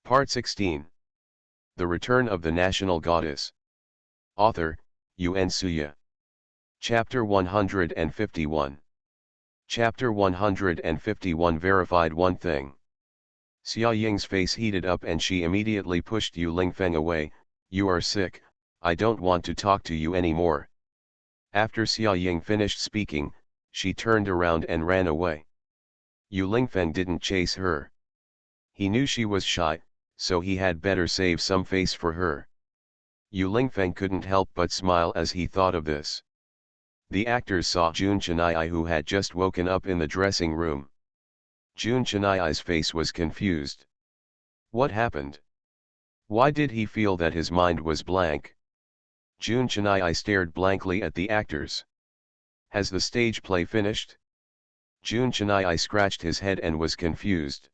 Part 16. The Return of the National Goddess. Author, Yun Suya. Chapter 151. Chapter 151 verified one thing. Xia Ying's face heated up and she immediately pushed Yu Lingfeng away. You are sick, I don't want to talk to you anymore. After Xia Ying finished speaking, she turned around and ran away. Yu Lingfeng didn't chase her. He knew she was shy, so he had better save some face for her. Yu Lingfeng couldn't help but smile as he thought of this. The actors saw Jun Cheniai, who had just woken up in the dressing room. Jun Cheniai's face was confused. What happened? Why did he feel that his mind was blank? Jun Cheniai stared blankly at the actors. Has the stage play finished? Jun Cheniai scratched his head and was confused.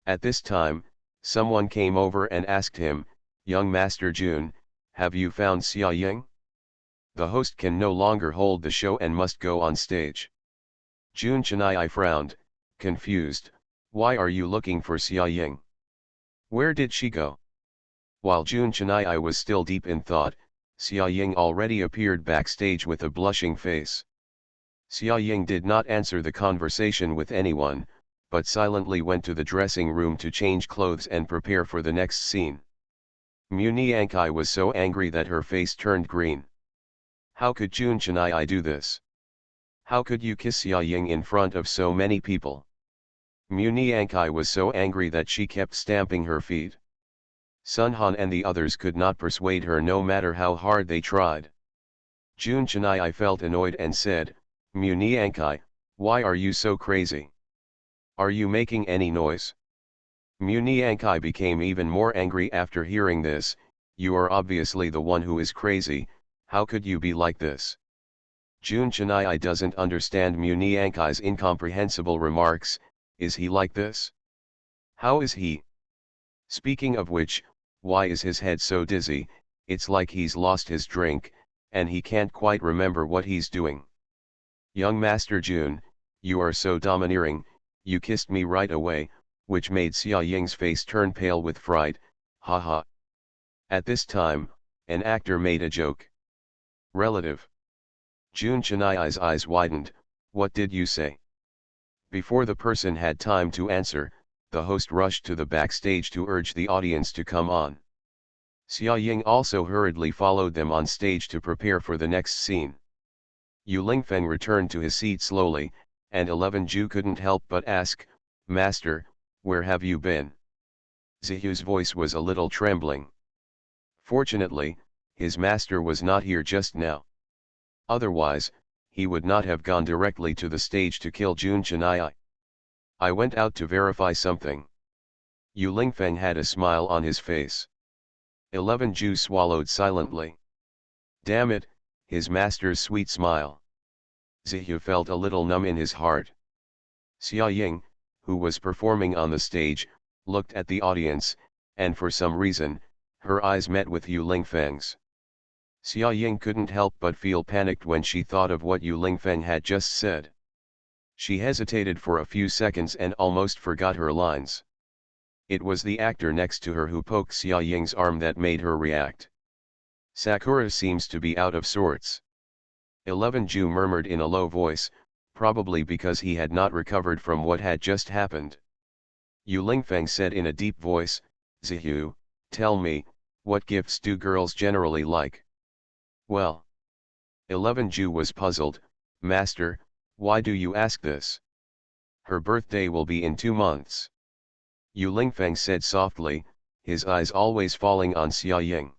At this time, someone came over and asked him, Young Master Jun, have you found Xia Ying? The host can no longer hold the show and must go on stage. Jun Cheniai frowned, confused. Why are you looking for Xia Ying? Where did she go? While Jun Cheniai was still deep in thought, Xia Ying already appeared backstage with a blushing face. Xia Ying did not answer the conversation with anyone, but silently went to the dressing room to change clothes and prepare for the next scene. Mu Niankai was so angry that her face turned green. How could Jun Cheniai do this? How could you kiss Xia Ying in front of so many people? Mu Niankai was so angry that she kept stamping her feet. Sun Han and the others could not persuade her no matter how hard they tried. Jun Cheniai felt annoyed and said, Mu Niankai, why are you so crazy? Are you making any noise? Mu Niankai became even more angry after hearing this. You are obviously the one who is crazy, how could you be like this? Jun Cheniai doesn't understand Mu Niankai's incomprehensible remarks. Is he like this? How is he? Speaking of which, why is his head so dizzy? It's like he's lost his drink, and he can't quite remember what he's doing. Young Master Jun, you are so domineering, you kissed me right away, which made Xia Ying's face turn pale with fright, haha. At this time, an actor made a joke. Relative. Jun Cheniai's eyes widened, what did you say? Before the person had time to answer, the host rushed to the backstage to urge the audience to come on. Xia Ying also hurriedly followed them on stage to prepare for the next scene. Yu Lingfeng returned to his seat slowly, and 11 Ju couldn't help but ask, Master, where have you been? Zihu's voice was a little trembling. Fortunately, his master was not here just now. Otherwise, he would not have gone directly to the stage to kill Jun Cheniai. I went out to verify something. Yu Lingfeng had a smile on his face. 11 Ju swallowed silently. Damn it, his master's sweet smile. Zihu felt a little numb in his heart. Xia Ying, who was performing on the stage, looked at the audience, and for some reason, her eyes met with Yu Lingfeng's. Xia Ying couldn't help but feel panicked when she thought of what Yu Lingfeng had just said. She hesitated for a few seconds and almost forgot her lines. It was the actor next to her who poked Xia Ying's arm that made her react. Sakura seems to be out of sorts. 11 Ju murmured in a low voice, probably because he had not recovered from what had just happened. Yu Lingfeng said in a deep voice, Zihu, tell me, what gifts do girls generally like? Well. 11 Ju was puzzled, Master, why do you ask this? Her birthday will be in 2 months. Yu Lingfeng said softly, his eyes always falling on Xia Ying.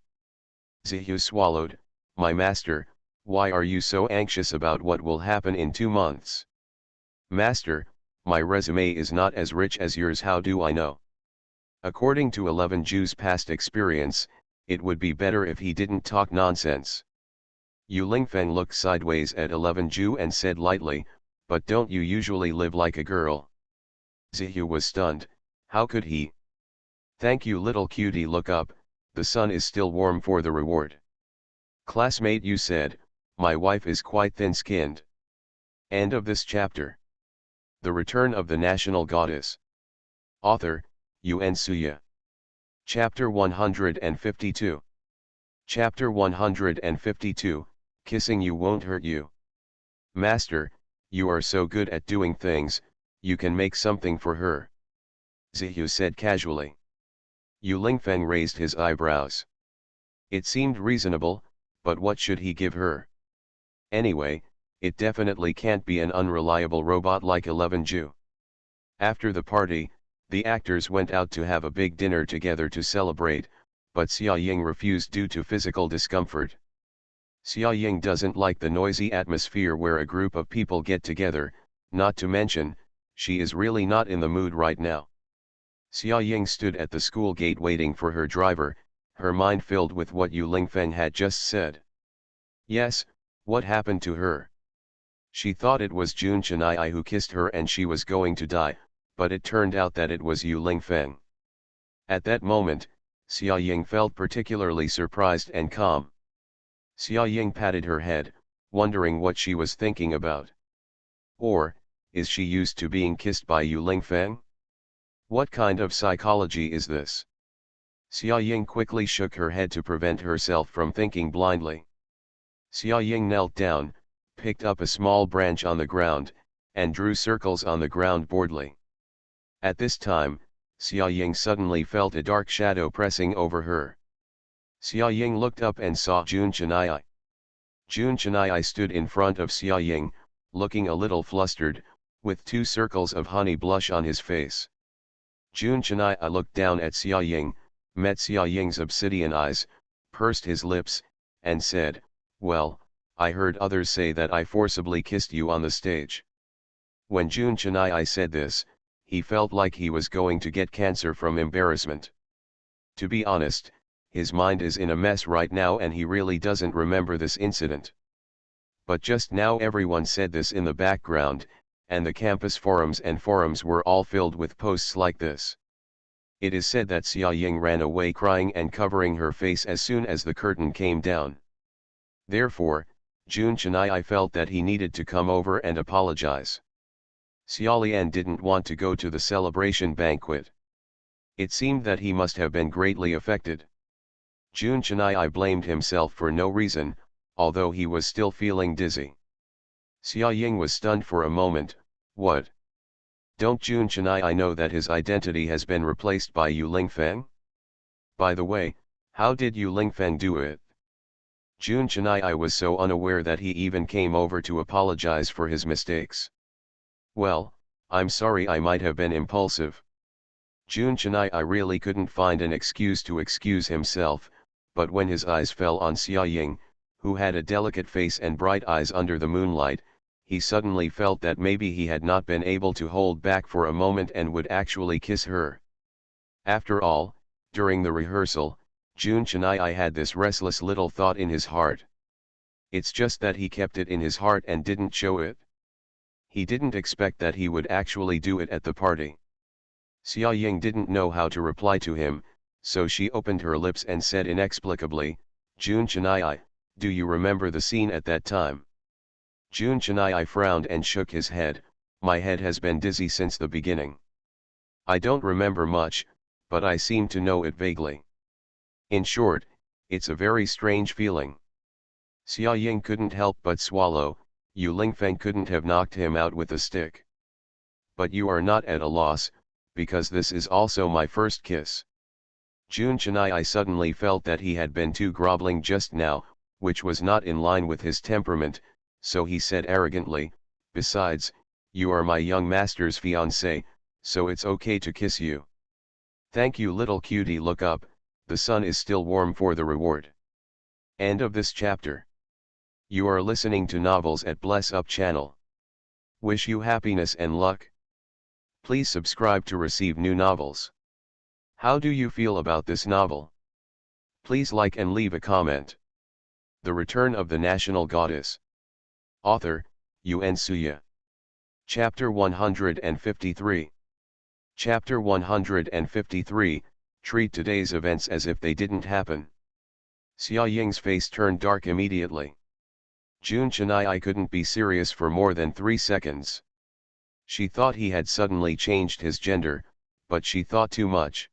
Zihu swallowed, my master, why are you so anxious about what will happen in 2 months? Master, my resume is not as rich as yours, how do I know? According to 11 Ju's past experience, it would be better if he didn't talk nonsense. Yu Lingfeng looked sideways at 11 Ju and said lightly, but don't you usually live like a girl? Zihu was stunned, how could he? Thank you little cutie, look up, the sun is still warm for the reward. Classmate, you said, my wife is quite thin-skinned. End of this chapter. The Return of the National Goddess. Author, Yun Suya. Chapter 152. Chapter 152, Kissing You Won't Hurt You. Master, you are so good at doing things, you can make something for her. Zihu said casually. Yu Lingfeng raised his eyebrows. It seemed reasonable, but what should he give her? Anyway, it definitely can't be an unreliable robot like 11 Ju. After the party, the actors went out to have a big dinner together to celebrate, but Xia Ying refused due to physical discomfort. Xia Ying doesn't like the noisy atmosphere where a group of people get together, not to mention, she is really not in the mood right now. Xia Ying stood at the school gate waiting for her driver, her mind filled with what Yu Lingfeng had just said. Yes, what happened to her? She thought it was Jun Chenai who kissed her and she was going to die, but it turned out that it was Yu Lingfeng. At that moment, Xia Ying felt particularly surprised and calm. Xia Ying patted her head, wondering what she was thinking about. Or, is she used to being kissed by Yu Lingfeng? What kind of psychology is this? Xia Ying quickly shook her head to prevent herself from thinking blindly. Xia Ying knelt down, picked up a small branch on the ground, and drew circles on the ground boredly. At this time, Xia Ying suddenly felt a dark shadow pressing over her. Xia Ying looked up and saw Jun Chenai. Jun Chenai stood in front of Xia Ying, looking a little flustered, with 2 circles of honey blush on his face. Jun Chenai looked down at Xia Ying, met Xia Ying's obsidian eyes, pursed his lips, and said, "Well, I heard others say that I forcibly kissed you on the stage." When Jun Chenai said this, he felt like he was going to get cancer from embarrassment. To be honest, his mind is in a mess right now and he really doesn't remember this incident. But just now everyone said this in the background, and the campus forums were all filled with posts like this. It is said that Xia Ying ran away crying and covering her face as soon as the curtain came down. Therefore, Jun Chenai felt that he needed to come over and apologize. Xia Lian didn't want to go to the celebration banquet. It seemed that he must have been greatly affected. Jun Chenai blamed himself for no reason, although he was still feeling dizzy. Xia Ying was stunned for a moment. What? Don't Jun Chenai know that his identity has been replaced by Yu Lingfeng? By the way, how did Yu Lingfeng do it? Jun Chenai was so unaware that he even came over to apologize for his mistakes. Well, I'm sorry, I might have been impulsive. Jun Chenai really couldn't find an excuse to excuse himself, but when his eyes fell on Xia Ying, who had a delicate face and bright eyes under the moonlight, he suddenly felt that maybe he had not been able to hold back for a moment and would actually kiss her. After all, during the rehearsal, Jun Chenai had this restless little thought in his heart. It's just that he kept it in his heart and didn't show it. He didn't expect that he would actually do it at the party. Xia Ying didn't know how to reply to him, so she opened her lips and said inexplicably, "Jun Chenai, do you remember the scene at that time?" Jun Chenai frowned and shook his head. "My head has been dizzy since the beginning. I don't remember much, but I seem to know it vaguely. In short, it's a very strange feeling." Xia Ying couldn't help but swallow. Yu Lingfeng couldn't have knocked him out with a stick. "But you are not at a loss, because this is also my first kiss." Jun Chenai suddenly felt that he had been too groveling just now, which was not in line with his temperament, so he said arrogantly, "Besides, you are my young master's fiancé, so it's okay to kiss you." "Thank you, little cutie, look up, the sun is still warm for the reward." End of this chapter. You are listening to Novels at Bless Up channel. Wish you happiness and luck. Please subscribe to receive new novels. How do you feel about this novel? Please like and leave a comment. The Return of the National Goddess. Author, Yuan Suya. Chapter 153. Chapter 153, Treat today's events as if they didn't happen. Xia Ying's face turned dark immediately. Jun Chenai couldn't be serious for more than 3 seconds. She thought he had suddenly changed his gender, but she thought too much.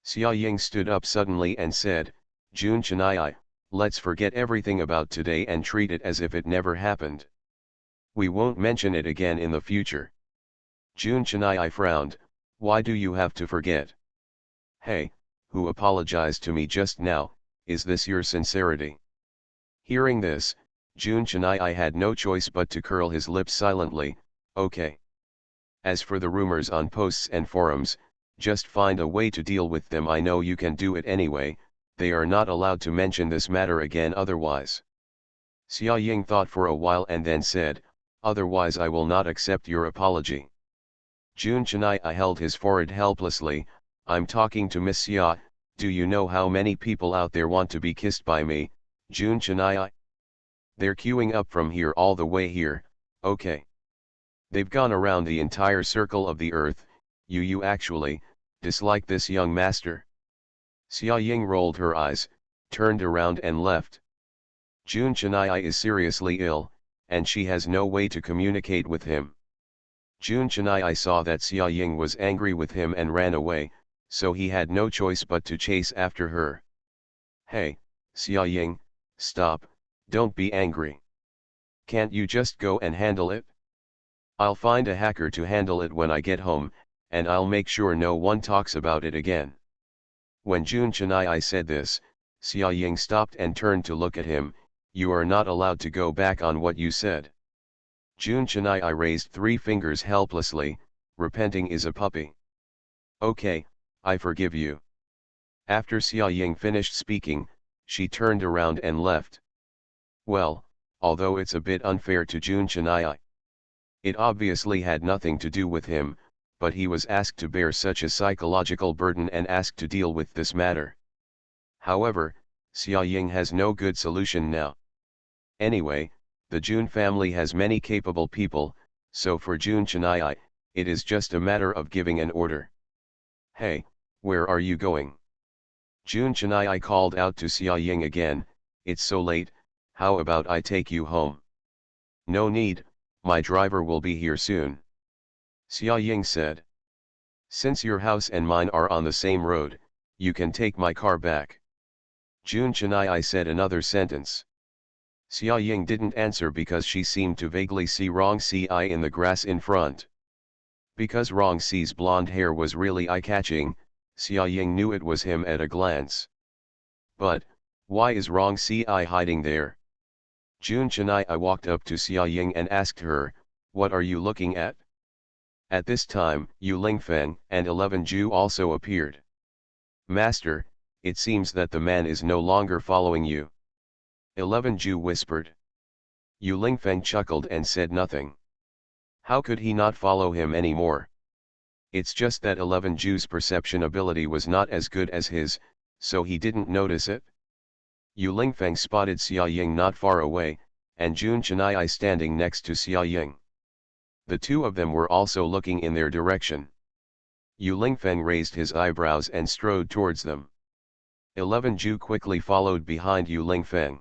Xia Ying stood up suddenly and said, Jun Chennai, let's forget everything about today and treat it as if it never happened. We won't mention it again in the future. Jun Chennai frowned, why do you have to forget? Hey, who apologized to me just now, is this your sincerity? Hearing this, Jun Chennai had no choice but to curl his lips silently, okay. As for the rumors on posts and forums, just find a way to deal with them. I know you can do it anyway, they are not allowed to mention this matter again otherwise. Xia Ying thought for a while and then said, otherwise I will not accept your apology. Jun Chennai held his forehead helplessly, I'm talking to Miss Xia, do you know how many people out there want to be kissed by me, Jun Chennai? They're queuing up from here all the way here, okay. They've gone around the entire circle of the earth, you actually, dislike this young master? Xia Ying rolled her eyes, turned around and left. Jun Chennai is seriously ill, and she has no way to communicate with him. Jun Chennai saw that Xia Ying was angry with him and ran away, so he had no choice but to chase after her. Hey, Xia Ying, stop, don't be angry. Can't you just go and handle it? I'll find a hacker to handle it when I get home, and I'll make sure no one talks about it again. When Jun Chennai said this, Xia Ying stopped and turned to look at him, you are not allowed to go back on what you said. Jun Chennai raised 3 fingers helplessly, repenting is a puppy. Okay, I forgive you. After Xia Ying finished speaking, she turned around and left. Well, although it's a bit unfair to Jun Chennai. It obviously had nothing to do with him, but he was asked to bear such a psychological burden and asked to deal with this matter. However, Xia Ying has no good solution now. Anyway, the Jun family has many capable people, so for Jun Chennai, it is just a matter of giving an order. Hey, where are you going? Jun Chennai called out to Xia Ying again, it's so late, how about I take you home? No need, my driver will be here soon. Xia Ying said. Since your house and mine are on the same road, you can take my car back. Jun Chennai said another sentence. Xia Ying didn't answer because she seemed to vaguely see Rong Si in the grass in front. Because Rong Si's blonde hair was really eye-catching, Xia Ying knew it was him at a glance. But, why is Rong Si hiding there? Jun Chennai walked up to Xia Ying and asked her, what are you looking at? At this time, Yu Lingfeng and 11 Ju also appeared. Master, it seems that the man is no longer following you. 11 Ju whispered. Yu Lingfeng chuckled and said nothing. How could he not follow him anymore? It's just that 11 Ju's perception ability was not as good as his, so he didn't notice it. Yu Lingfeng spotted Xia Ying not far away, and Jun Chennai standing next to Xia Ying. The two of them were also looking in their direction. Yu Lingfeng raised his eyebrows and strode towards them. 11 Ju quickly followed behind Yu Lingfeng.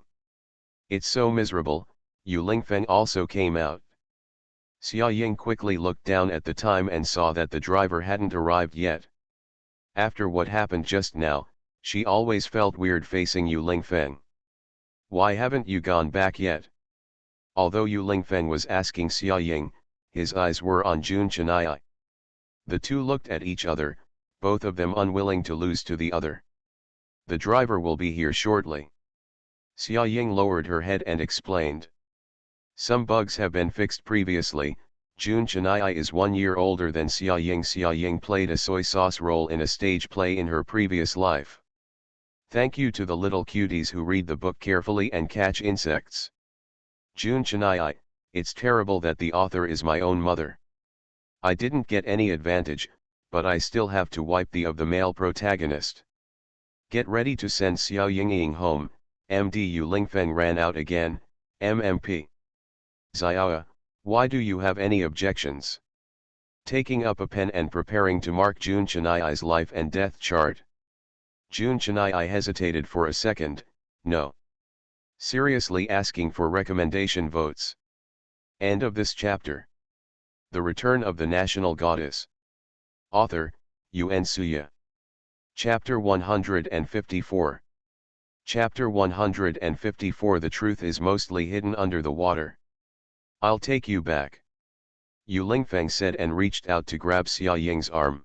It's so miserable, Yu Lingfeng also came out. Xia Ying quickly looked down at the time and saw that the driver hadn't arrived yet. After what happened just now, she always felt weird facing Yu Lingfeng. Why haven't you gone back yet? Although Yu Lingfeng was asking Xia Ying, his eyes were on Jun Chennai. The two looked at each other, both of them unwilling to lose to the other. The driver will be here shortly. Xia Ying lowered her head and explained. Some bugs have been fixed previously. Jun Chennai is 1 year older than Xia Ying. Xia Ying played a soy sauce role in a stage play in her previous life. Thank you to the little cuties who read the book carefully and catch insects. Jun Chennai, it's terrible that the author is my own mother. I didn't get any advantage, but I still have to wipe the of the male protagonist. Get ready to send Xiao Ying home. MD Yu Lingfeng ran out again, MMP. Xiao, why do you have any objections? Taking up a pen and preparing to mark Jun Chennai's life and death chart. Jun Chennai hesitated for a second, no. Seriously asking for recommendation votes. End of this chapter. The Return of the National Goddess. Author, Yuan Suya. Chapter 154. Chapter 154. The truth is mostly hidden under the water. I'll take you back, Yu Lingfeng said and reached out to grab Xia Ying's arm.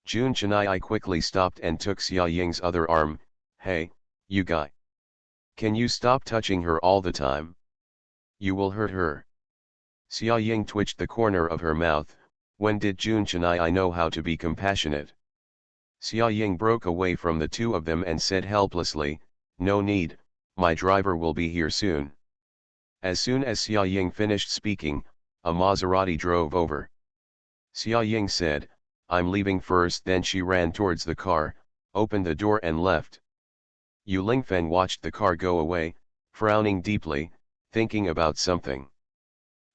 Jun Chenai quickly stopped and took Xia Ying's other arm. Hey, you guy. Can you stop touching her all the time? You will hurt her. Xia Ying twitched the corner of her mouth. When did Jun Chenai know how to be compassionate? Xia Ying broke away from the two of them and said helplessly, no need, my driver will be here soon. As soon as Xia Ying finished speaking, a Maserati drove over. Xia Ying said, I'm leaving first. Then she ran towards the car, opened the door and left. Yu Lingfeng watched the car go away, frowning deeply, thinking about something.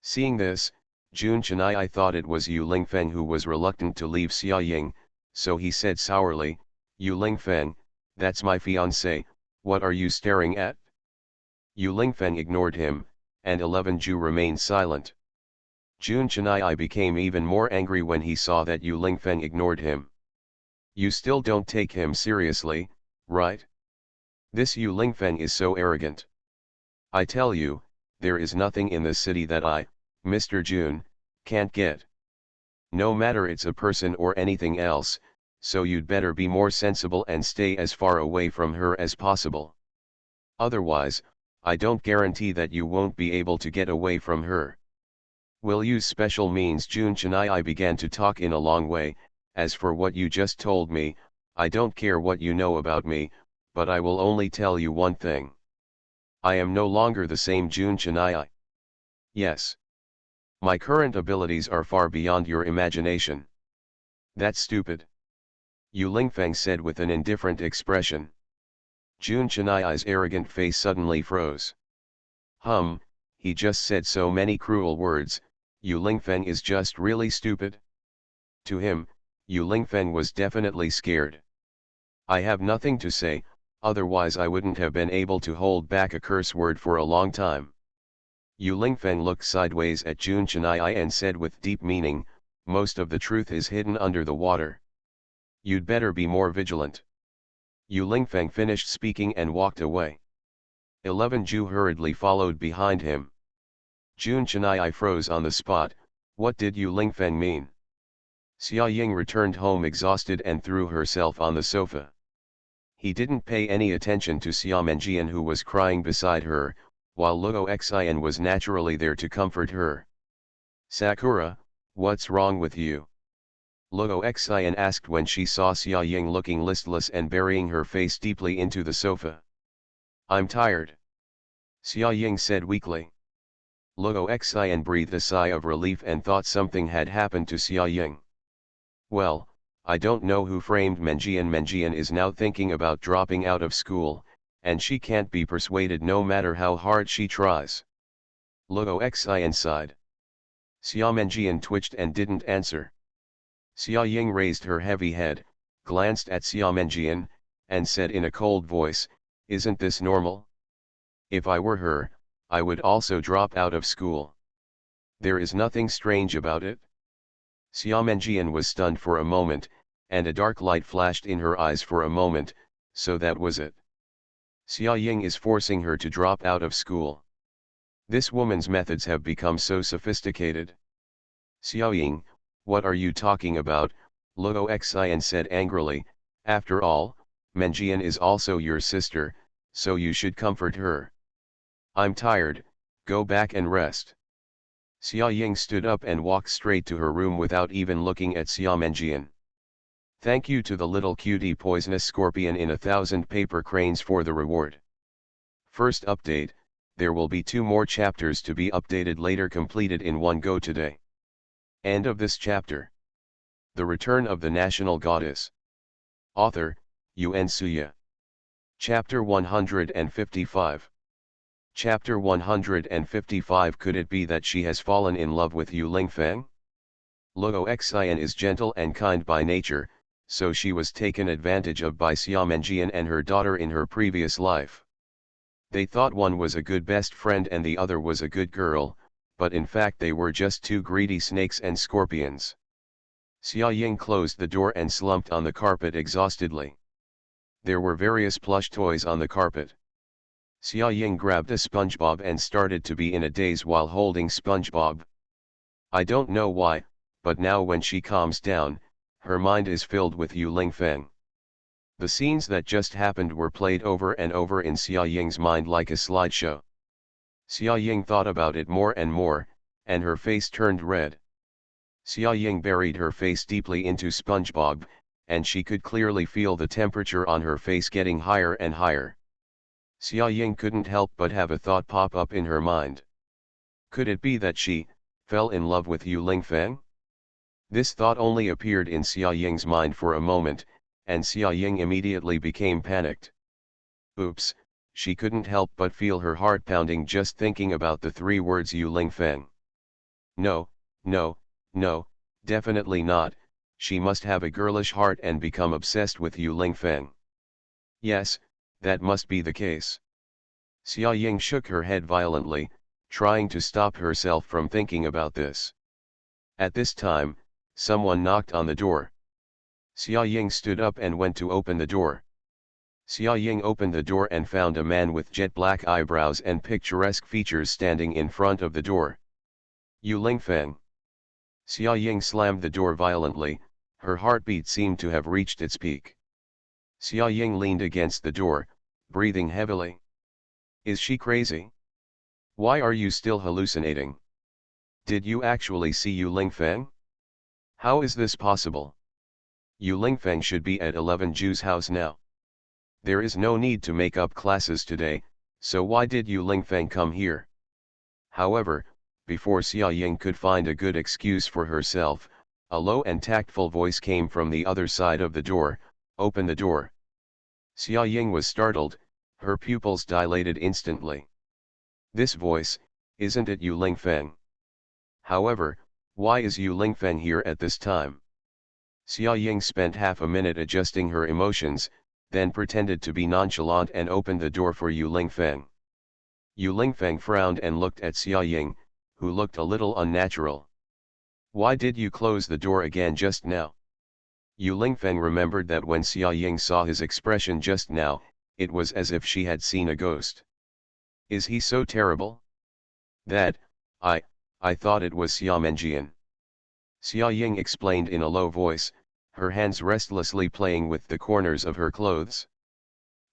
Seeing this, Jun Chenai thought it was Yu Lingfeng who was reluctant to leave Xia Ying, so he said sourly, Yu Lingfeng, that's my fiancé, what are you staring at? Yu Lingfeng ignored him, and 11 Ju remained silent. Jun Chenai became even more angry when he saw that Yu Lingfeng ignored him. You still don't take him seriously, right? This Yu Lingfeng is so arrogant. I tell you, there is nothing in this city that I, Mr. Jun, can't get. No matter it's a person or anything else, so you'd better be more sensible and stay as far away from her as possible. Otherwise, I don't guarantee that you won't be able to get away from her. We'll use special means. Jun Chenai began to talk in a long way. As for what you just told me, I don't care what you know about me, but I will only tell you one thing. I am no longer the same Jun Chenai. Yes. My current abilities are far beyond your imagination. That's stupid, Yu Lingfeng said with an indifferent expression. Jun Chenai's arrogant face suddenly froze. He just said so many cruel words. Yu Lingfeng is just really stupid. To him, Yu Lingfeng was definitely scared. I have nothing to say, otherwise I wouldn't have been able to hold back a curse word for a long time. Yu Lingfeng looked sideways at Jun Chenai and said with deep meaning, most of the truth is hidden under the water. You'd better be more vigilant. Yu Lingfeng finished speaking and walked away. 11 Ju hurriedly followed behind him. Jun Chenai froze on the spot. What did Yu Lingfeng mean? Xia Ying returned home exhausted and threw herself on the sofa. He didn't pay any attention to Xia Menjian, who was crying beside her, while Luo Xian was naturally there to comfort her. Sakura, what's wrong with you? Luo Xian asked when she saw Xia Ying looking listless and burying her face deeply into the sofa. I'm tired, Xia Ying said weakly. Luo Xian breathed a sigh of relief and thought something had happened to Xia Ying. Well, I don't know who framed Menjian. Menjian is now thinking about dropping out of school, and she can't be persuaded no matter how hard she tries. Luo Xian sighed. Xia Menjian twitched and didn't answer. Xia Ying raised her heavy head, glanced at Xia Menjian, and said in a cold voice, isn't this normal? If I were her, I would also drop out of school. There is nothing strange about it. Xia Menjian was stunned for a moment, and a dark light flashed in her eyes for a moment. So that was it. Xia Ying is forcing her to drop out of school. This woman's methods have become so sophisticated. Xia Ying, what are you talking about? Luo Xian said angrily. After all, Menjian is also your sister, so you should comfort her. I'm tired, go back and rest. Xia Ying stood up and walked straight to her room without even looking at Xia Menjian. Thank you to the little cutie poisonous scorpion in 1,000 paper cranes for the reward. First update, there will be 2 more chapters to be updated later, completed in one go today. End of this chapter. The Return of the National Goddess. Author, Yuan Suya. Chapter 155. Chapter 155. Could it be that she has fallen in love with Yu Lingfeng? Luo Xian is gentle and kind by nature, so she was taken advantage of by Xia Menjian and her daughter in her previous life. They thought one was a good best friend and the other was a good girl, but in fact they were just 2 greedy snakes and scorpions. Xia Ying closed the door and slumped on the carpet exhaustedly. There were various plush toys on the carpet. Xia Ying grabbed a SpongeBob and started to be in a daze while holding SpongeBob. I don't know why, but now when she calms down, her mind is filled with Yu Lingfeng. The scenes that just happened were played over and over in Xia Ying's mind like a slideshow. Xia Ying thought about it more and more, and her face turned red. Xia Ying buried her face deeply into SpongeBob, and she could clearly feel the temperature on her face getting higher and higher. Xia Ying couldn't help but have a thought pop up in her mind. Could it be that she fell in love with Yu Lingfeng? This thought only appeared in Xia Ying's mind for a moment, and Xia Ying immediately became panicked. Oops, she couldn't help but feel her heart pounding just thinking about the three words Yu Lingfeng. No, no, no, definitely not, she must have a girlish heart and become obsessed with Yu Lingfeng. Yes, that must be the case. Xia Ying shook her head violently, trying to stop herself from thinking about this. At this time, someone knocked on the door. Xia Ying stood up and went to open the door. Xia Ying opened the door and found a man with jet black eyebrows and picturesque features standing in front of the door. Yu Lingfeng. Xia Ying slammed the door violently, her heartbeat seemed to have reached its peak. Xia Ying leaned against the door, breathing heavily. Is she crazy? Why are you still hallucinating? Did you actually see Yu Lingfeng? How is this possible? Yu Lingfeng should be at 11 Ju's house now. There is no need to make up classes today, so why did Yu Lingfeng come here? However, before Xia Ying could find a good excuse for herself, a low and tactful voice came from the other side of the door. Open the door. Xia Ying was startled, her pupils dilated instantly. This voice, isn't it Yu Lingfeng? However, why is Yu Lingfeng here at this time? Xia Ying spent half a minute adjusting her emotions, then pretended to be nonchalant and opened the door for Yu Lingfeng. Yu Lingfeng frowned and looked at Xia Ying, who looked a little unnatural. Why did you close the door again just now? Yu Lingfeng remembered that when Xia Ying saw his expression just now, it was as if she had seen a ghost. Is he so terrible? That, I thought it was Xia Menjian. Xia Ying explained in a low voice, her hands restlessly playing with the corners of her clothes.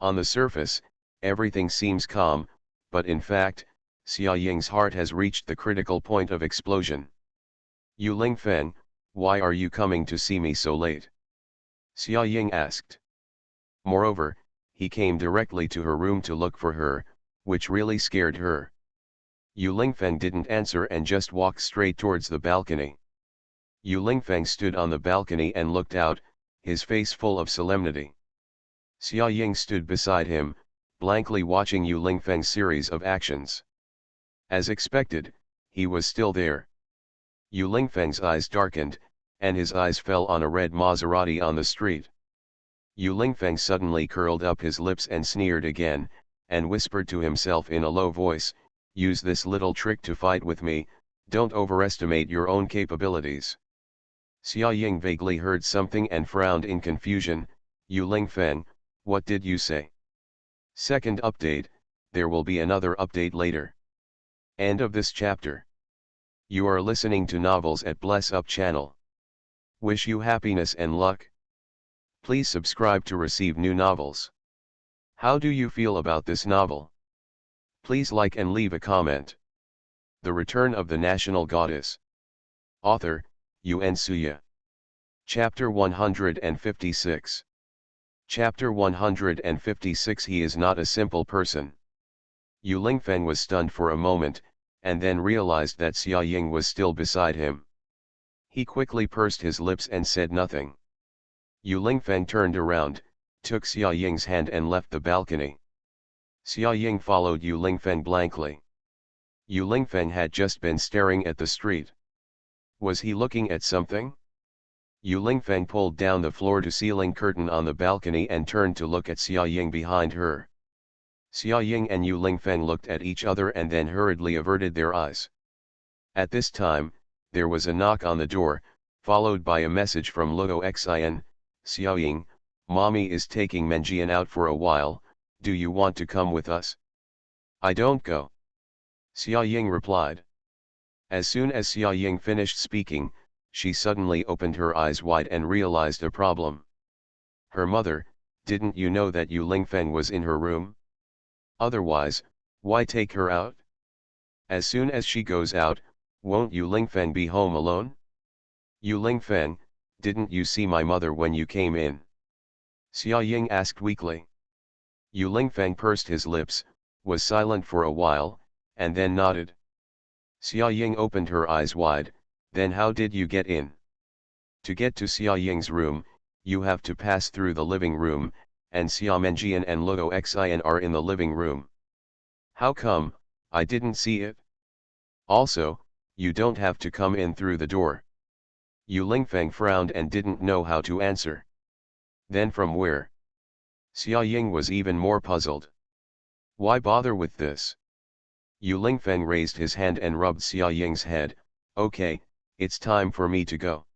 On the surface, everything seems calm, but in fact, Xia Ying's heart has reached the critical point of explosion. Yu Lingfeng, why are you coming to see me so late? Xia Ying asked. Moreover, he came directly to her room to look for her, which really scared her. Yu Lingfeng didn't answer and just walked straight towards the balcony. Yu Lingfeng stood on the balcony and looked out, his face full of solemnity. Xia Ying stood beside him, blankly watching Yu Lingfeng's series of actions. As expected, he was still there. Yu Lingfeng's eyes darkened, and his eyes fell on a red Maserati on the street. Yu Lingfeng suddenly curled up his lips and sneered again, and whispered to himself in a low voice, use this little trick to fight with me, don't overestimate your own capabilities. Xia Ying vaguely heard something and frowned in confusion. Yu Lingfeng, what did you say? Second update, there will be another update later. End of this chapter. You are listening to Novels at Bless Up channel. Wish you happiness and luck. Please subscribe to receive new novels. How do you feel about this novel? Please like and leave a comment. The Return of the National Goddess. Author, Yuan Suya. Chapter 156. Chapter 156. He is not a simple person. Yu Lingfeng was stunned for a moment, and then realized that Xia Ying was still beside him. He quickly pursed his lips and said nothing. Yu Lingfeng turned around, took Xia Ying's hand and left the balcony. Xia Ying followed Yu Lingfeng blankly. Yu Lingfeng had just been staring at the street. Was he looking at something? Yu Lingfeng pulled down the floor-to-ceiling curtain on the balcony and turned to look at Xia Ying behind her. Xia Ying and Yu Lingfeng looked at each other and then hurriedly averted their eyes. At this time, there was a knock on the door, followed by a message from Luo Xin, Xiaoying, Mommy is taking Menjian out for a while, do you want to come with us? I don't go. Xiaoying replied. As soon as Xiaoying finished speaking, she suddenly opened her eyes wide and realized a problem. Her mother, didn't you know that Yu Lingfeng was in her room? Otherwise, why take her out? As soon as she goes out, won't Yu Lingfeng be home alone? Yu Lingfeng, didn't you see my mother when you came in? Xiaoying asked weakly. Yu Lingfeng pursed his lips, was silent for a while, and then nodded. Xiaoying opened her eyes wide, then how did you get in? To get to Xiaoying's room, you have to pass through the living room, and Xia Menjian and Luo Xin are in the living room. How come, I didn't see it? Also, you don't have to come in through the door. Yu Lingfeng frowned and didn't know how to answer. Then from where? Xiaoying was even more puzzled. Why bother with this? Yu Lingfeng raised his hand and rubbed Xiaoying's head. Okay, it's time for me to go.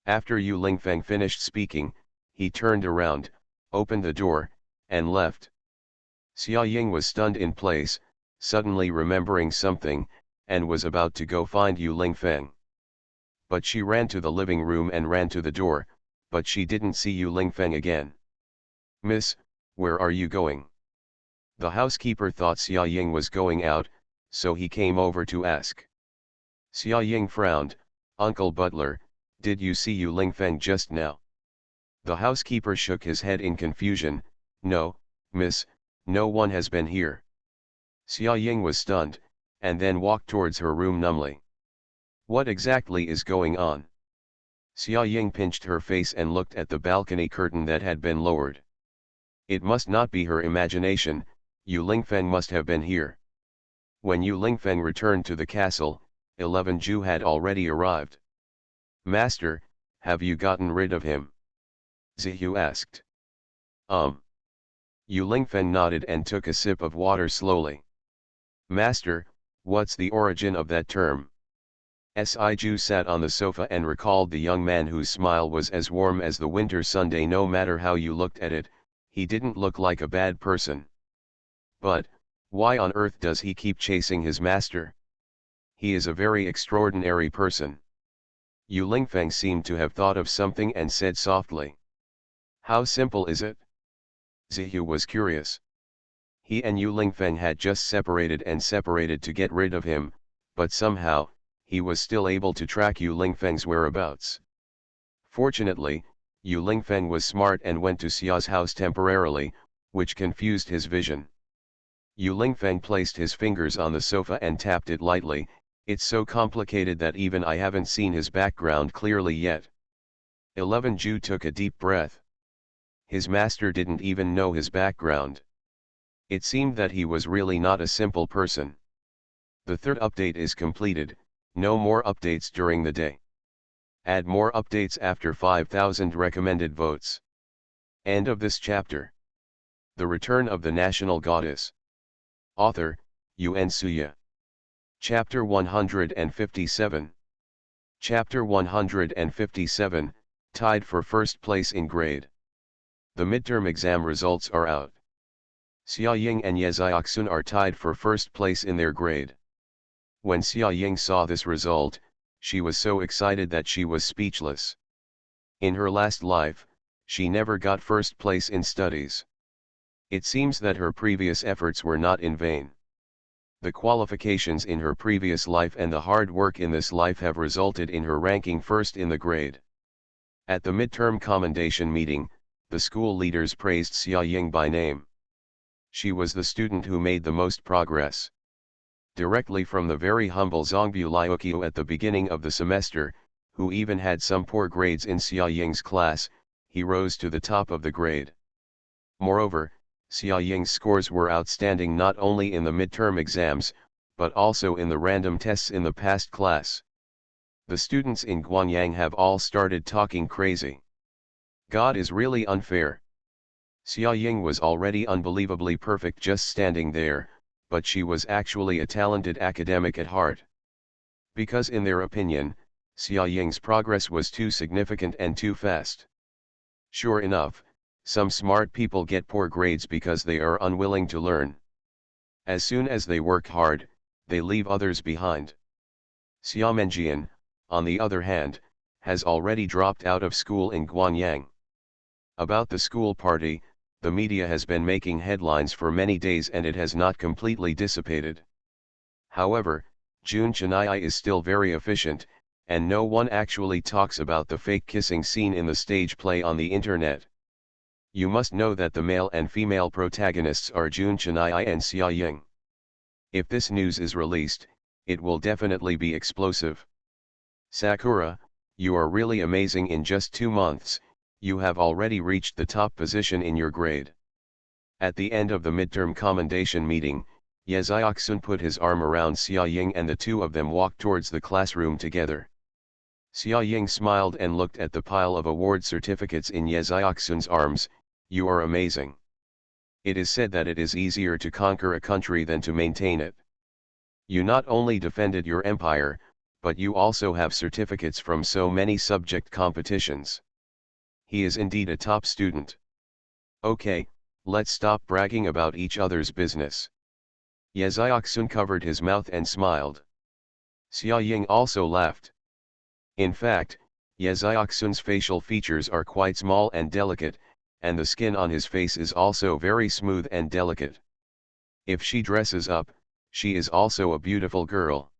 After Yu Lingfeng finished speaking, he turned around, opened the door, and left. Xiaoying was stunned in place, suddenly remembering something, and was about to go find Yu Lingfeng. But she ran to the living room and ran to the door, but she didn't see Yu Lingfeng again. Miss, where are you going? The housekeeper thought Xiaoying was going out, so he came over to ask. Xiaoying frowned. Uncle Butler, did you see Yu Lingfeng just now? The housekeeper shook his head in confusion. No, miss, no one has been here. Xiaoying was stunned, and then walked towards her room numbly. What exactly is going on? Xiaoying pinched her face and looked at the balcony curtain that had been lowered. It must not be her imagination, Yu Lingfeng must have been here. When Yu Lingfeng returned to the castle, 11 Ju had already arrived. Master, have you gotten rid of him? Zihu asked. Yu Lingfeng nodded and took a sip of water slowly. Master, what's the origin of that term? Siju sat on the sofa and recalled the young man whose smile was as warm as the winter Sunday. No matter how you looked at it, he didn't look like a bad person. But, why on earth does he keep chasing his master? He is a very extraordinary person. Yu Lingfeng seemed to have thought of something and said softly. How simple is it? Zihu was curious. He and Yu Lingfeng had just separated to get rid of him, but somehow, he was still able to track Yu Lingfeng's whereabouts. Fortunately, Yu Lingfeng was smart and went to Xia's house temporarily, which confused his vision. Yu Lingfeng placed his fingers on the sofa and tapped it lightly. It's so complicated that even I haven't seen his background clearly yet. 11 Ju took a deep breath. His master didn't even know his background. It seemed that he was really not a simple person. The third update is completed, no more updates during the day. Add more updates after 5,000 recommended votes. End of this chapter. The Return of the National Goddess. Author, Yuan Suya. Chapter 157. Chapter 157, tied for first place in grade. The midterm exam results are out. Xiaoying and Ye Xiaoxun are tied for first place in their grade. When Xiaoying saw this result, she was so excited that she was speechless. In her last life, she never got first place in studies. It seems that her previous efforts were not in vain. The qualifications in her previous life and the hard work in this life have resulted in her ranking first in the grade. At the midterm commendation meeting, the school leaders praised Xiaoying by name. She was the student who made the most progress. Directly from the very humble Zongbu Liuqiu at the beginning of the semester, who even had some poor grades in Xiaoying's class, he rose to the top of the grade. Moreover, Xiaoying's scores were outstanding not only in the midterm exams, but also in the random tests in the past class. The students in Guangyang have all started talking crazy. God is really unfair. Xiaoying was already unbelievably perfect just standing there, but she was actually a talented academic at heart. Because in their opinion, Xia Ying's progress was too significant and too fast. Sure enough, some smart people get poor grades because they are unwilling to learn. As soon as they work hard, they leave others behind. Xia Menjian, on the other hand, has already dropped out of school in Guanyang. About the school party, the media has been making headlines for many days and it has not completely dissipated. However, Jun Chennai is still very efficient, and no one actually talks about the fake kissing scene in the stage play on the internet. You must know that the male and female protagonists are Jun Chennai and Xia Ying. If this news is released, it will definitely be explosive. Sakura, you are really amazing. In just 2 months, you have already reached the top position in your grade. At the end of the midterm commendation meeting, Ye Xiaoxun put his arm around Xia Ying and the two of them walked towards the classroom together. Xia Ying smiled and looked at the pile of award certificates in Ye Xiaoxun's arms. You are amazing. It is said that it is easier to conquer a country than to maintain it. You not only defended your empire, but you also have certificates from so many subject competitions. He is indeed a top student. Okay, let's stop bragging about each other's business. Ye Xiaoxun covered his mouth and smiled. Xia Ying also laughed. In fact, Ye Xiaoxun's facial features are quite small and delicate, and the skin on his face is also very smooth and delicate. If she dresses up, she is also a beautiful girl.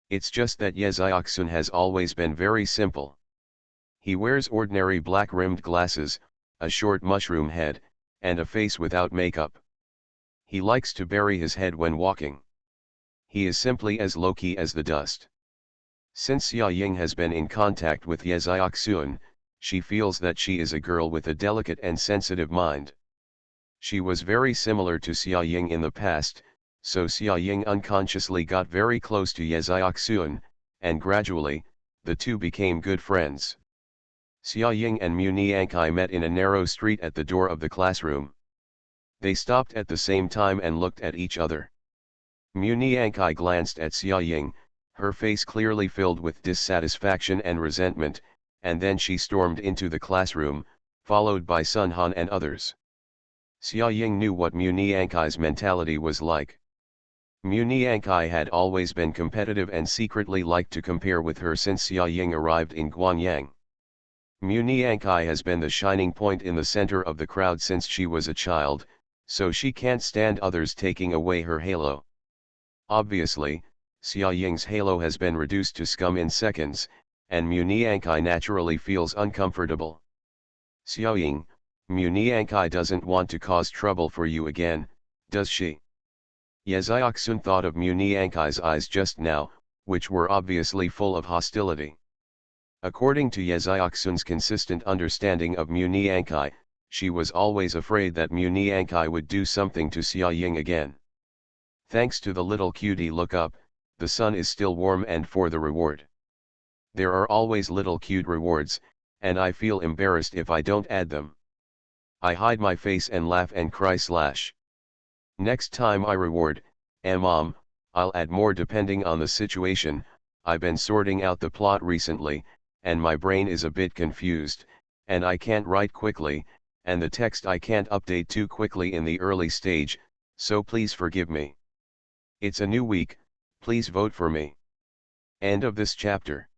It's just that Ye Xiaoxun has always been very simple. He wears ordinary black-rimmed glasses, a short mushroom head, and a face without makeup. He likes to bury his head when walking. He is simply as low-key as the dust. Since Xia Ying has been in contact with Ye Xiaoxun, she feels that she is a girl with a delicate and sensitive mind. She was very similar to Xia Ying in the past, so Xia Ying unconsciously got very close to Ye Xiaoxun, and gradually, the two became good friends. Xia Ying and Mu Niankai met in a narrow street at the door of the classroom. They stopped at the same time and looked at each other. Mu Niankai glanced at Xia Ying, her face clearly filled with dissatisfaction and resentment, and then she stormed into the classroom, followed by Sun Han and others. Xia Ying knew what Mu Niankai's mentality was like. Mu Niankai had always been competitive and secretly liked to compare with her since Xia Ying arrived in Guanyang. Mu Niankai has been the shining point in the center of the crowd since she was a child, so she can't stand others taking away her halo. Obviously, Xia Ying's halo has been reduced to scum in seconds, and Mu Niankai naturally feels uncomfortable. Xia Ying, Mu Niankai doesn't want to cause trouble for you again, does she? Ye Xiaoxun thought of Mu Niankai's eyes just now, which were obviously full of hostility. According to Ye Xiaoxun's consistent understanding of Mu Niankai, she was always afraid that Mu Niankai would do something to Xia Ying again. Thanks to the little cutie look up, the sun is still warm, and for the reward. There are always little cute rewards, and I feel embarrassed if I don't add them. I hide my face and laugh and cry slash. Next time I reward, Mom, I'll add more depending on the situation. I've been sorting out the plot recently, and my brain is a bit confused, and I can't write quickly, and the text I can't update too quickly in the early stage, so please forgive me. It's a new week, please vote for me. End of this chapter.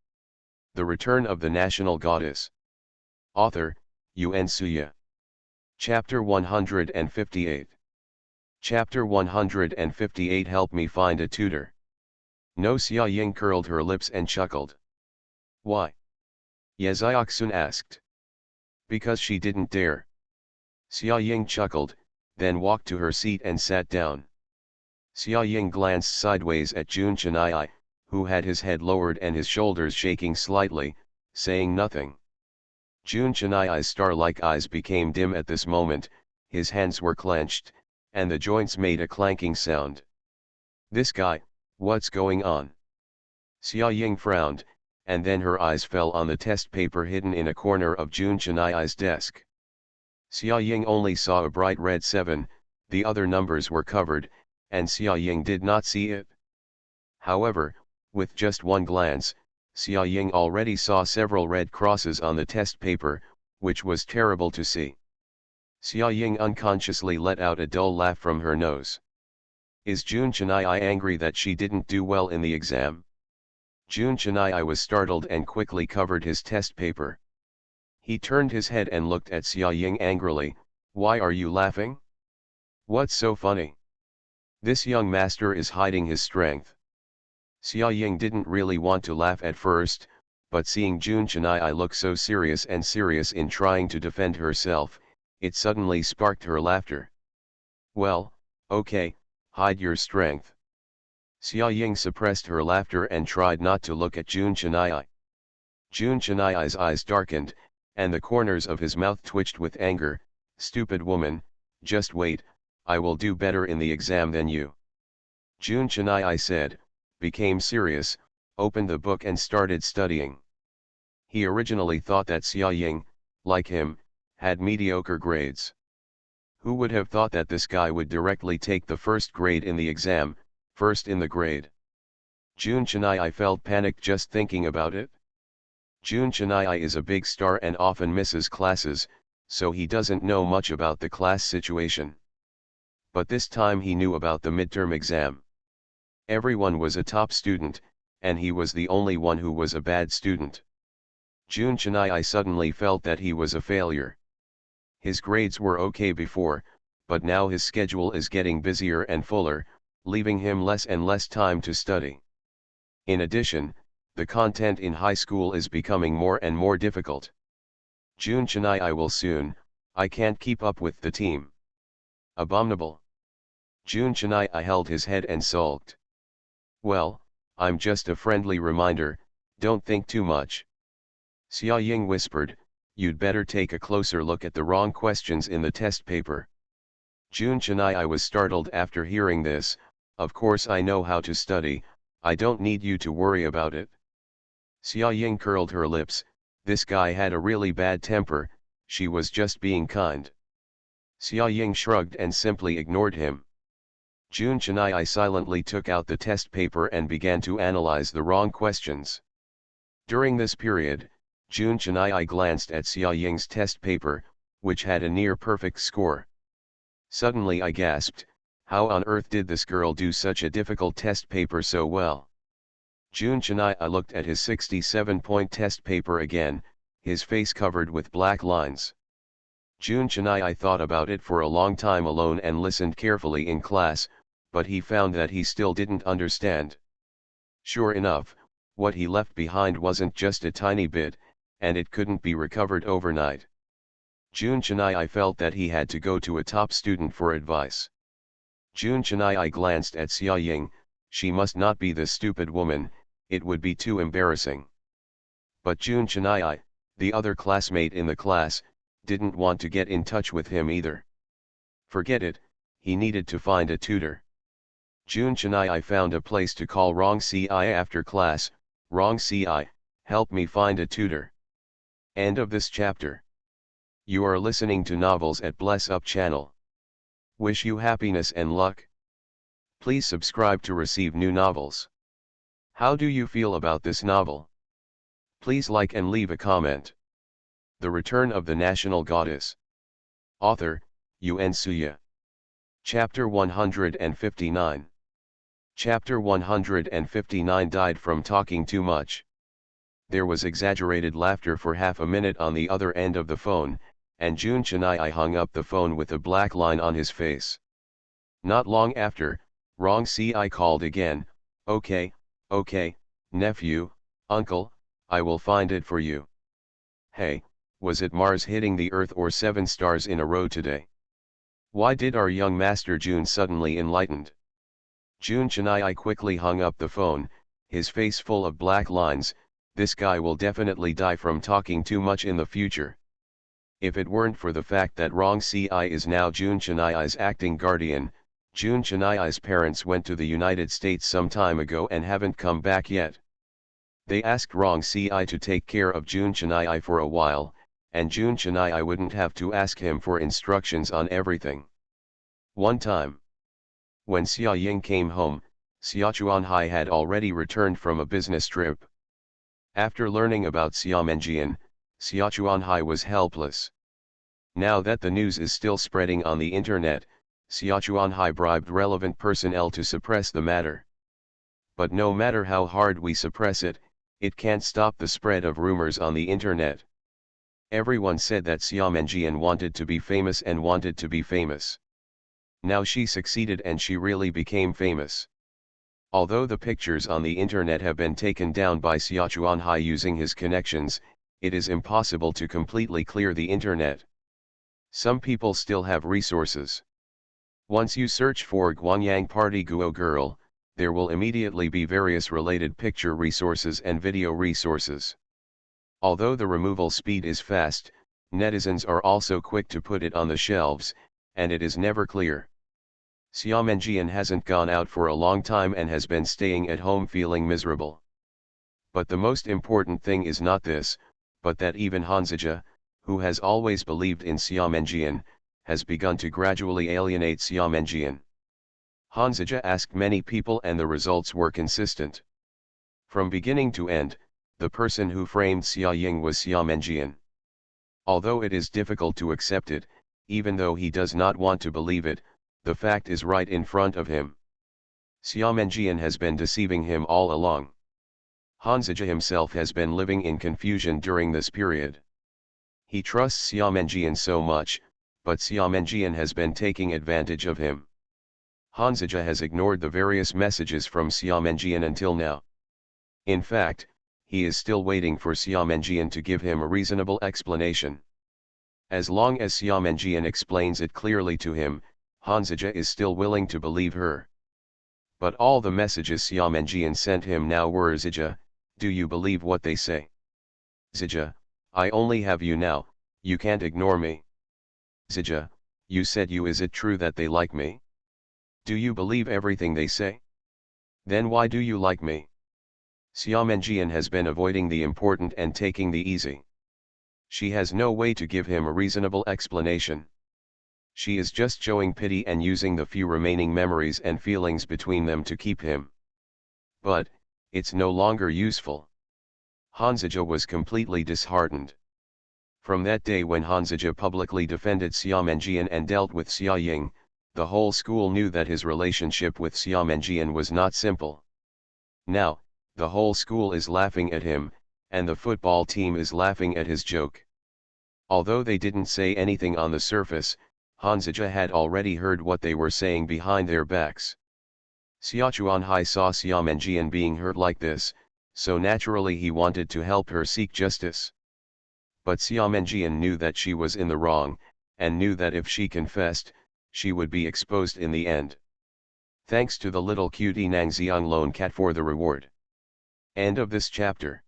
The Return of the National Goddess. Author, Yun Suya. Chapter 158. Chapter 158. Help me find a tutor. No. Xia Ying curled her lips and chuckled. Why? Ye Xiaoxun asked. Because she didn't dare. Xia Ying chuckled, then walked to her seat and sat down. Xia Ying glanced sideways at Jun Chennai, who had his head lowered and his shoulders shaking slightly, saying nothing. Jun Chennai's star-like eyes became dim at this moment, his hands were clenched, and the joints made a clanking sound. This guy, what's going on? Xia Ying frowned, and then her eyes fell on the test paper hidden in a corner of Jun Chennai's desk. Xia Ying only saw a bright red 7, the other numbers were covered, and Xia Ying did not see it. However, with just one glance, Xia Ying already saw several red crosses on the test paper, which was terrible to see. Xia Ying unconsciously let out a dull laugh from her nose. Is Jun Chennai angry that she didn't do well in the exam? Jun Chennai was startled and quickly covered his test paper. He turned his head and looked at Xia Ying angrily. Why are you laughing? What's so funny? This young master is hiding his strength. Xia Ying didn't really want to laugh at first, but seeing Jun Chennai look so serious in trying to defend herself, it suddenly sparked her laughter. Well, okay, hide your strength. Xia Ying suppressed her laughter and tried not to look at Jun Chennai. Jun Chennai's eyes darkened, and the corners of his mouth twitched with anger. Stupid woman, just wait, I will do better in the exam than you. Jun Chennai said, became serious, opened the book and started studying. He originally thought that Xia Ying, like him, had mediocre grades. Who would have thought that this guy would directly take the first grade in the exam, first in the grade? Jun Chennai felt panicked just thinking about it. Jun Chennai is a big star and often misses classes, so he doesn't know much about the class situation. But this time he knew about the midterm exam. Everyone was a top student, and he was the only one who was a bad student. Jun Chennai suddenly felt that he was a failure. His grades were okay before, but now his schedule is getting busier and fuller, leaving him less and less time to study. In addition, the content in high school is becoming more and more difficult. Jun Chennai will soon, I can't keep up with the team. Abominable. Jun Chennai held his head and sulked. Well, I'm just a friendly reminder, don't think too much. Xia Ying whispered, you'd better take a closer look at the wrong questions in the test paper. Jun Chennai was startled after hearing this. Of course I know how to study, I don't need you to worry about it. Xia Ying curled her lips. This guy had a really bad temper, she was just being kind. Xia Ying shrugged and simply ignored him. Jun Chennai silently took out the test paper and began to analyze the wrong questions. During this period, Jun Chennai glanced at Xia Ying's test paper, which had a near-perfect score. Suddenly I gasped, how on earth did this girl do such a difficult test paper so well? Jun Chennai looked at his 67-point test paper again, his face covered with black lines. Jun Chennai thought about it for a long time alone and listened carefully in class, but he found that he still didn't understand. Sure enough, what he left behind wasn't just a tiny bit, and it couldn't be recovered overnight. Jun Chennai felt that he had to go to a top student for advice. Jun Chennai glanced at Xia Ying, she must not be this stupid woman, it would be too embarrassing. But Jun Chennai, the other classmate in the class, didn't want to get in touch with him either. Forget it, he needed to find a tutor. Jun Chennai found a place to call Rong Ci after class. Rong Ci, help me find a tutor. End of this chapter. You are listening to Novels at Bless Up channel. Wish you happiness and luck. Please subscribe to receive new novels. How do you feel about this novel? Please like and leave a comment. The Return of the National Goddess. Author, Yun Suya. Chapter 159. Chapter 159 died from talking too much. There was exaggerated laughter for half a minute on the other end of the phone, and Jun Chennai hung up the phone with a black line on his face. Not long after, Rong Ci called again. Okay, nephew, uncle, I will find it for you. Hey, was it Mars hitting the Earth or 7 stars in a row today? Why did our young master Jun suddenly enlightened? Jun Chennai quickly hung up the phone, his face full of black lines. This guy will definitely die from talking too much in the future. If it weren't for the fact that Rong Ci is now Jun Chennai's acting guardian, Jun Chennai's parents went to the United States some time ago and haven't come back yet. They asked Rong Ci to take care of Jun Chennai for a while, and Jun Chennai wouldn't have to ask him for instructions on everything. One time, when Xia Ying came home, Xia Chuanhai had already returned from a business trip. After learning about Xiamenjian, Xia Chuanhai was helpless. Now that the news is still spreading on the internet, Xia Chuanhai bribed relevant personnel to suppress the matter. But no matter how hard we suppress it, it can't stop the spread of rumors on the internet. Everyone said that Xiamenjian wanted to be famous and wanted to be famous. Now she succeeded and she really became famous. Although the pictures on the internet have been taken down by Xia Chuanhai using his connections, it is impossible to completely clear the internet. Some people still have resources. Once you search for Guangyang Party Guo Girl, there will immediately be various related picture resources and video resources. Although the removal speed is fast, netizens are also quick to put it on the shelves, and it is never clear. Xiamenjian hasn't gone out for a long time and has been staying at home feeling miserable. But the most important thing is not this, but that even Hanzija, who has always believed in Xiamenjian, has begun to gradually alienate Xiamenjian. Hanzija asked many people and the results were consistent. From beginning to end, the person who framed Xia Ying was Xiamenjian. Although it is difficult to accept it, even though he does not want to believe it, the fact is right in front of him. Xiamenjian has been deceiving him all along. Hanzija himself has been living in confusion during this period. He trusts Xiamenjian so much, but Xiamenjian has been taking advantage of him. Hanzija has ignored the various messages from Xiamenjian until now. In fact, he is still waiting for Xiamenjian to give him a reasonable explanation. As long as Xiamenjian explains it clearly to him, Hanzija is still willing to believe her. But all the messages Xiamenjian sent him now were Zija, do you believe what they say? Zija, I only have you now, you can't ignore me. Zija, you said you is it true that they like me? Do you believe everything they say? Then why do you like me? Xiamenjian has been avoiding the important and taking the easy. She has no way to give him a reasonable explanation. She is just showing pity and using the few remaining memories and feelings between them to keep him. But, it's no longer useful. Hanzija was completely disheartened. From that day when Hanzija publicly defended Xiamenjian and dealt with Xia Ying, the whole school knew that his relationship with Xiamenjian was not simple. Now, the whole school is laughing at him, and the football team is laughing at his joke. Although they didn't say anything on the surface, Hanzija had already heard what they were saying behind their backs. Xia Chuanhai saw Xiamenjian being hurt like this, so naturally he wanted to help her seek justice. But Xiamenjian knew that she was in the wrong, and knew that if she confessed, she would be exposed in the end. Thanks to the little cutie Nang Xiang Lone Cat for the reward. End of this chapter.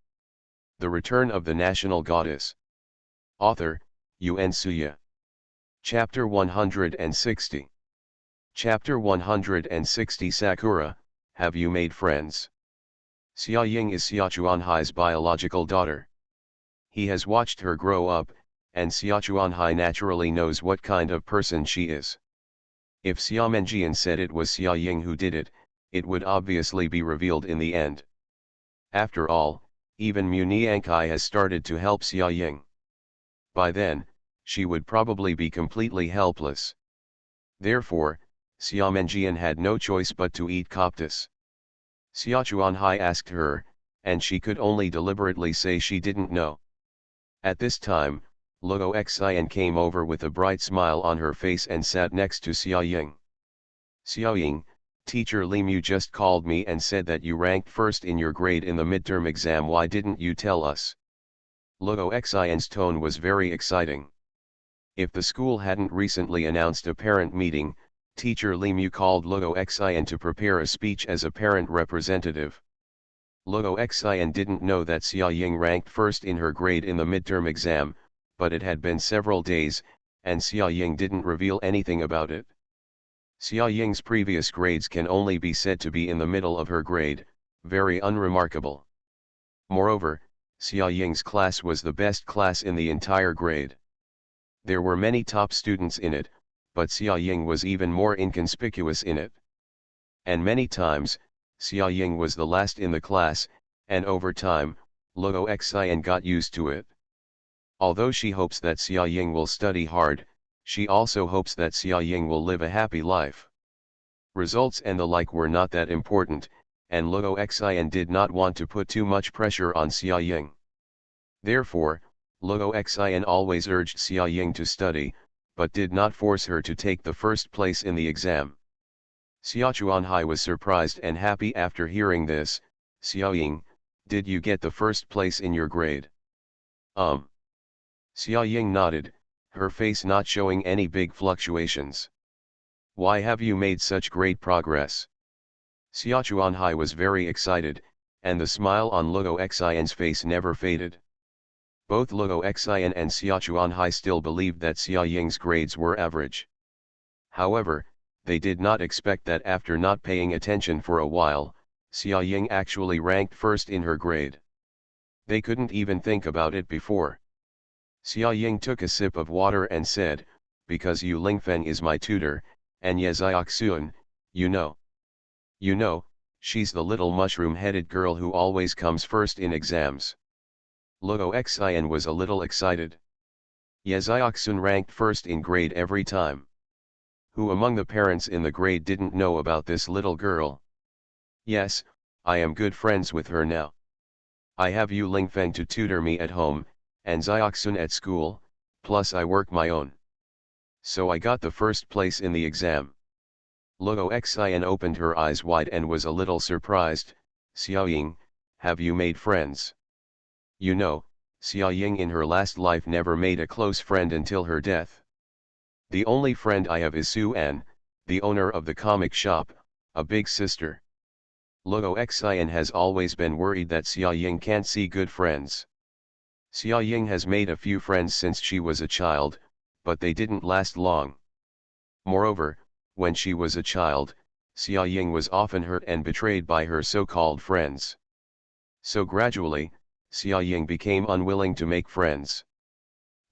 The Return of the National Goddess. Author, Yun Suya. Chapter 160. Chapter 160 Sakura, Have You Made Friends? Xia Ying is Xia Chuanhai's biological daughter. He has watched her grow up, and Xia Chuanhai naturally knows what kind of person she is. If Xiamenjian said it was Xia Ying who did it, it would obviously be revealed in the end. After all, even Mu Niankai has started to help Xia Ying. By then, she would probably be completely helpless. Therefore, Xiamenjian had no choice but to eat Coptis. Xia Chuanhai asked her, and she could only deliberately say she didn't know. At this time, Luo Xian came over with a bright smile on her face and sat next to Xia Ying. Xia Ying, Teacher Limu just called me and said that you ranked first in your grade in the midterm exam. Why didn't you tell us? Luo Xian's tone was very exciting. If the school hadn't recently announced a parent meeting, Teacher Limu called Luo Xian to prepare a speech as a parent representative. Luo Xian didn't know that Xia Ying ranked first in her grade in the midterm exam, but it had been several days, and Xia Ying didn't reveal anything about it. Xia Ying's previous grades can only be said to be in the middle of her grade, very unremarkable. Moreover, Xia Ying's class was the best class in the entire grade. There were many top students in it, but Xia Ying was even more inconspicuous in it. And many times, Xia Ying was the last in the class, and over time, Luo Xian got used to it. Although she hopes that Xia Ying will study hard, she also hopes that Xia Ying will live a happy life. Results and the like were not that important, and Luo Xian did not want to put too much pressure on Xia Ying. Therefore, Luo Xian always urged Xia Ying to study, but did not force her to take the first place in the exam. Xia Chuanhai was surprised and happy after hearing this. Xia Ying, did you get the first place in your grade? Xia Ying nodded, her face not showing any big fluctuations. Why have you made such great progress? Xia Chuanhai was very excited, and the smile on Luo Xian's face never faded. Both Luo Xian and Xia Chuanhai still believed that Xia Ying's grades were average. However, they did not expect that after not paying attention for a while, Xia Ying actually ranked first in her grade. They couldn't even think about it before. Xia Ying took a sip of water and said, because Yu Lingfeng is my tutor, and Ye Xiaoxun, you know. You know, she's the little mushroom-headed girl who always comes first in exams. Luo Xian was a little excited. Ye Xiaoxun ranked first in grade every time. Who among the parents in the grade didn't know about this little girl? Yes, I am good friends with her now. I have Yu Lingfeng to tutor me at home, and Xiaoxun at school, plus I work my own. So I got the first place in the exam. Luo Xian opened her eyes wide and was a little surprised. Xia Ying, have you made friends? You know, Xia Ying in her last life never made a close friend until her death. The only friend I have is Su An, the owner of the comic shop, a big sister. Luo Xian has always been worried that Xia Ying can't see good friends. Xia Ying has made a few friends since she was a child, but they didn't last long. Moreover, when she was a child, Xia Ying was often hurt and betrayed by her so-called friends. So gradually, Xia Ying became unwilling to make friends.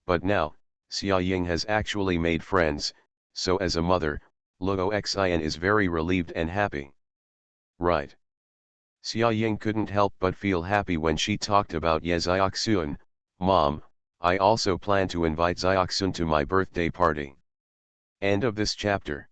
But now, Xia Ying has actually made friends, so as a mother, Luo Xian is very relieved and happy. Right. Xia Ying couldn't help but feel happy when she talked about Ye Xiaoxun. Mom, I also plan to invite Xiaoxun to my birthday party. End of this chapter.